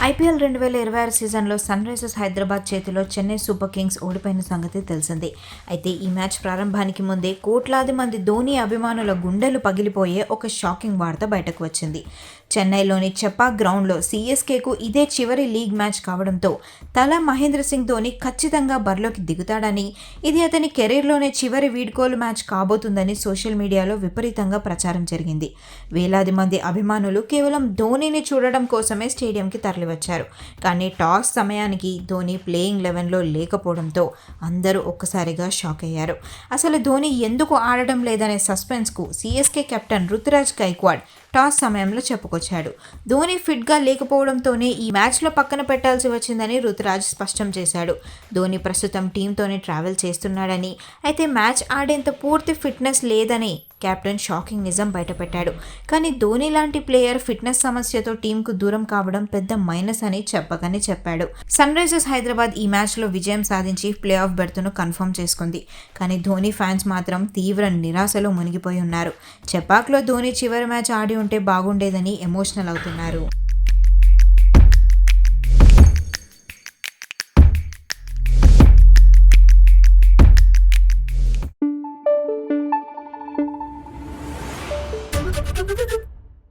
IPL 2026 సీజన్లో sun Risers Hyderabad చేతిలో Chennai super Kings ఓడిపోయిన సంగతి తెలిసిందే. అయితే ఈ మ్యాచ్ ప్రారంభానికి ముందే కోట్లాది మంది ధోనీ అభిమానుల గుండెలు పగిలిపోయే ఒక షాకింగ్ వార్త బయటకు వచ్చింది. చెన్నైలోని చెపాక్ గ్రౌండ్లో సీఎస్కేకు ఇదే చివరి లీగ్ మ్యాచ్ కావడంతో మహేంద్ర సింగ్ ధోనీ ఖచ్చితంగా బరిలోకి దిగుతాడని, ఇది అతని కెరీర్లోనే చివరి వీడ్కోలు మ్యాచ్ కాబోతుందని సోషల్ మీడియాలో విపరీతంగా ప్రచారం జరిగింది. వేలాది మంది అభిమానులు కేవలం ధోనీని చూడడం కోసమే స్టేడియంకి తరలివచ్చారు. కానీ టాస్ సమయానికి ధోనీ ప్లేయింగ్ 11లో లేకపోవడంతో అందరూ ఒక్కసారిగా షాక్ అయ్యారు. అసలు ధోనీ ఎందుకు ఆడడం లేదనే సస్పెన్స్కు CSK captain Ruturaj Gaikwad toss సమయంలో చెప్పుకొచ్చాడు. ధోనీ ఫిట్గా లేకపోవడంతోనే ఈ మ్యాచ్లో పక్కన పెట్టాల్సి వచ్చిందని రుతురాజ్ స్పష్టం చేశాడు. ధోనీ ప్రస్తుతం టీంతోనే ట్రావెల్ చేస్తున్నాడని, అయితే మ్యాచ్ ఆడేంత పూర్తి ఫిట్నెస్ లేదని కెప్టెన్ షాకింగ్ నిజం బయటపెట్టాడు. కానీ ధోనీ లాంటి ప్లేయర్ ఫిట్నెస్ సమస్యతో టీంకు దూరం కావడం పెద్ద మైనస్ అని చెప్పకనే చెప్పాడు. సన్ రైజర్స్ హైదరాబాద్ ఈ మ్యాచ్లో విజయం సాధించి ప్లే ఆఫ్ బెర్త్ను కన్ఫర్మ్ చేసుకుంది. కానీ ధోనీ ఫ్యాన్స్ మాత్రం తీవ్ర నిరాశలో మునిగిపోయి ఉన్నారు. చెపాక్లో ధోనీ చివరి మ్యాచ్ ఆడి ఉంటే బాగుండేదని ఎమోషనల్ అవుతున్నారు.